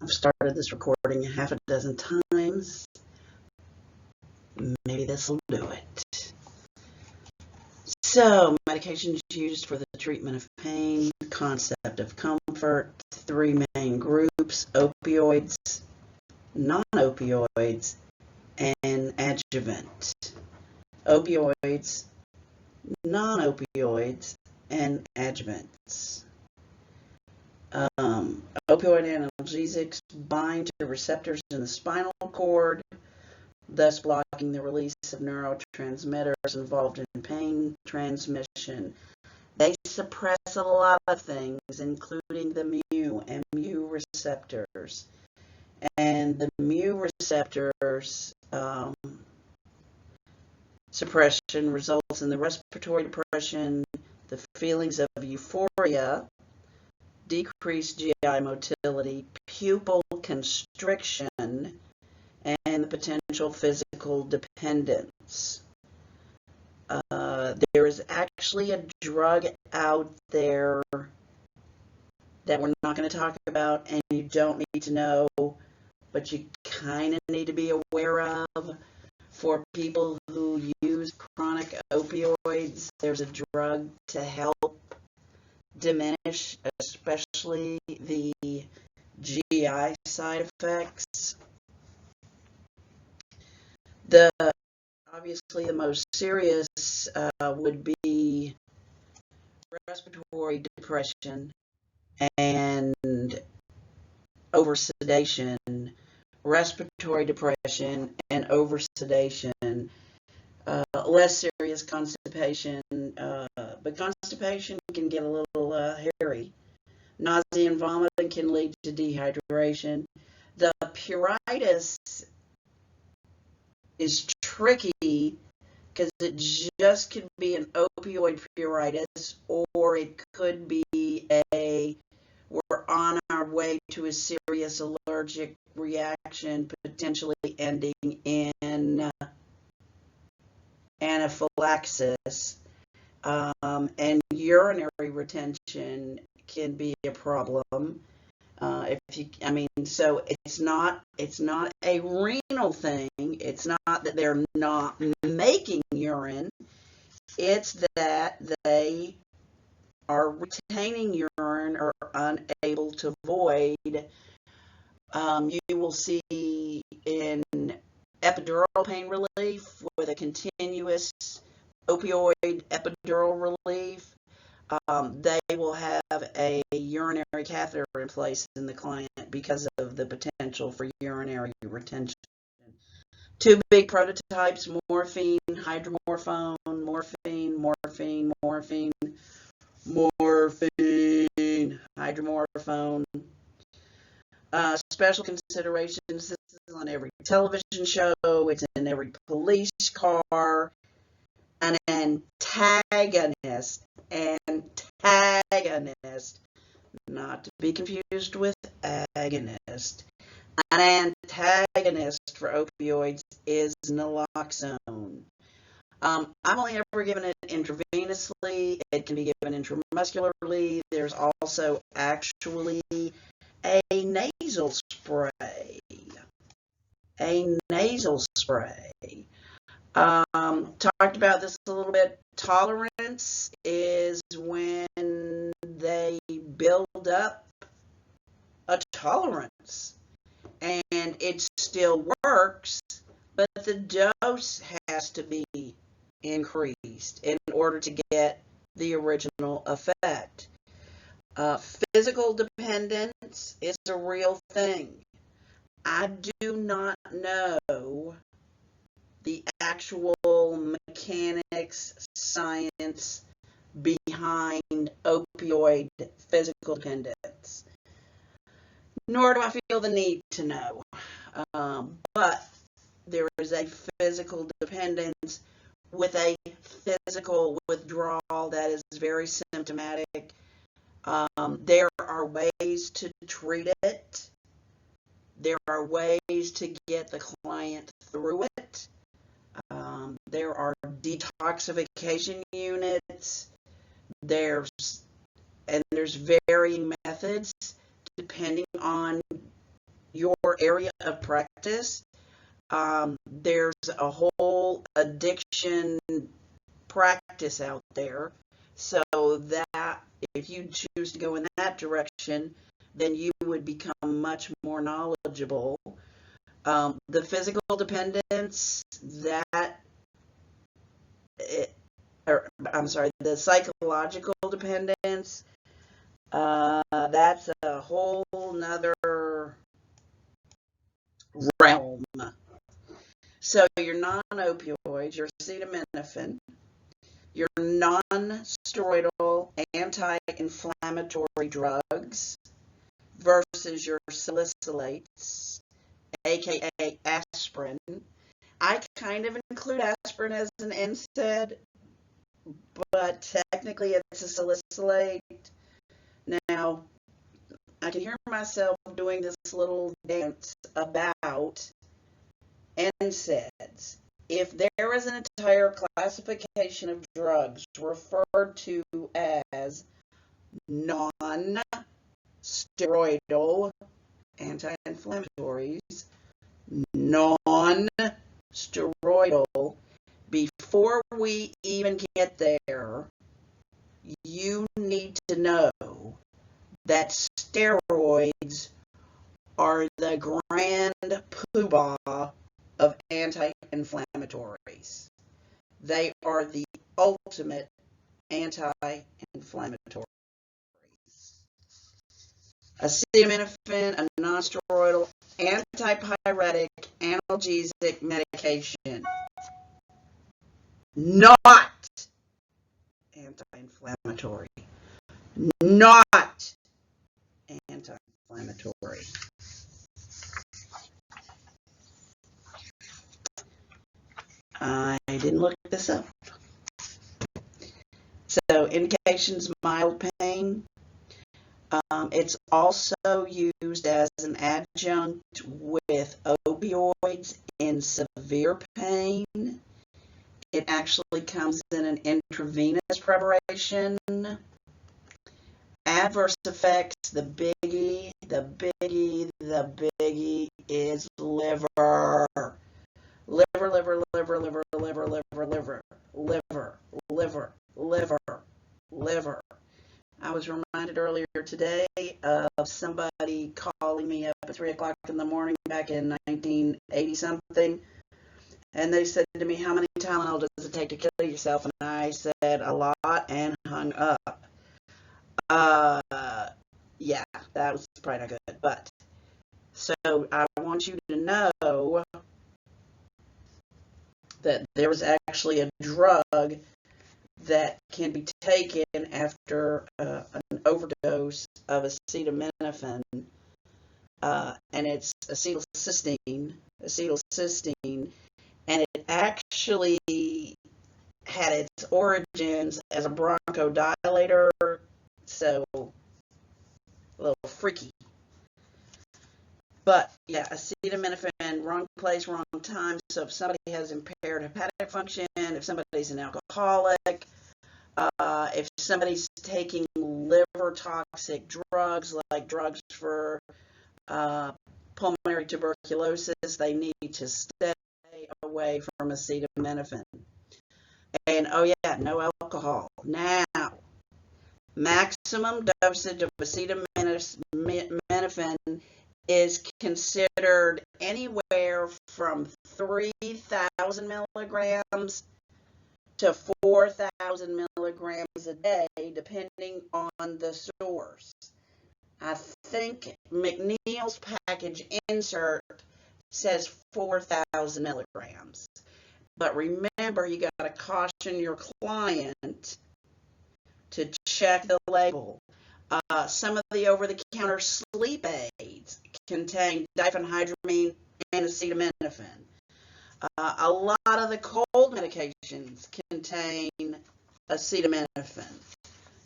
I've started this recording half a dozen times. Maybe this will do it. So, medications used for the treatment of pain, concept of comfort, three main groups: opioids, non-opioids, and adjuvant. Opioids, non-opioids, and adjuvants. Opioid analgesics bind to receptors in the spinal cord, thus blocking the release of neurotransmitters involved in pain transmission. They suppress a lot of things, including the mu receptors. And the mu receptors suppression results in the respiratory depression, the feelings of euphoria, decreased GI motility, pupil constriction, and the potential physical dependence. There is actually a drug out there that we're not going to talk about and you don't need to know, but you kind of need to be aware of. For people who use chronic opioids, there's a drug to help diminish, especially the GI side effects. Obviously, the most serious would be respiratory depression and oversedation. Respiratory depression and oversedation. Less serious constipation, but constipation can get a little hairy. Nausea and vomiting can lead to dehydration. The pruritus is tricky because it just could be an opioid pruritus, or it could be we're on our way to a serious allergic reaction, potentially ending in anaphylaxis, and urinary retention can be a problem. So it's not a renal thing. It's not that they're not making urine. It's that they are retaining urine or unable to void. You will see in epidural pain relief with a continuous opioid epidural relief, they will have a urinary catheter in place in the client because of the potential for urinary retention. Two big prototypes: morphine, hydromorphone, morphine, hydromorphone. Special considerations: this is on every television show, it's in every police car. An antagonist, not to be confused with agonist. An antagonist for opioids is naloxone. I've only ever given it intravenously. It can be given intramuscularly. There's also actually a nasal spray. Talked about this a little bit. Tolerance is when they build up a tolerance and it still works, but the dose has to be increased in order to get the original effect. Physical dependence is a real thing. I do not know the actual mechanics, science behind opioid physical dependence, nor do I feel the need to know. But there is a physical dependence with a physical withdrawal that is very symptomatic. There are ways to treat it. There are ways to get the client through it. There are detoxification units. There's varying methods depending on your area of practice. There's a whole addiction practice out there, so that if you choose to go in that direction, then you would become much more knowledgeable. The physical dependence, the psychological dependence, that's a whole nother realm. So your non-opioids, your acetaminophen, your non-steroidal anti-inflammatory drugs versus your salicylates, aka aspirin. I kind of include aspirin as an NSAID, but technically it's a salicylate. Now, I can hear myself doing this little dance about NSAIDs. If there is an entire classification of drugs referred to as non-steroidal anti-inflammatories, non-steroidal, before we even get there, you need to know that steroids are the grand poobah of anti-inflammatories. They are the ultimate anti-inflammatories. Acetaminophen, a non-steroidal antipyretic analgesic medication, not anti-inflammatory, not anti-inflammatory. I didn't look this up. So indications: mild pain. It's also used as an adjunct with opioids in severe pain. It actually comes in an intravenous preparation. Adverse effects, the biggie is liver. Liver, liver, liver, liver, liver, liver, liver, liver, liver, liver, liver. I was reminded earlier today of somebody calling me up at 3 o'clock in the morning back in 1980-something, and they said to me, how many Tylenol does it take to kill yourself? And I said, a lot, and hung up. Yeah, that was probably not good. But, so I want you to know that there was actually a drug that can be taken after an overdose of acetaminophen, and it's acetylcysteine, and it actually had its origins as a bronchodilator, so a little freaky. But yeah, acetaminophen, wrong place, wrong time. So if somebody has impaired hepatic function, if somebody's an alcoholic, if somebody's taking liver toxic drugs, like drugs for pulmonary tuberculosis, they need to stay away from acetaminophen. And oh yeah, no alcohol. Now, maximum dosage of acetaminophen is considered anywhere from 3,000 milligrams to 4,000 milligrams a day, depending on the source. I think McNeil's package insert says 4,000 milligrams. But remember, you got to caution your client to check the label. Some of the over-the-counter sleep aids contain diphenhydramine and acetaminophen. A lot of the cold medications contain acetaminophen.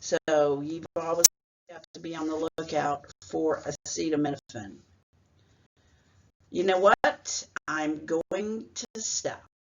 So you've always got to be on the lookout for acetaminophen. You know what? I'm going to stop.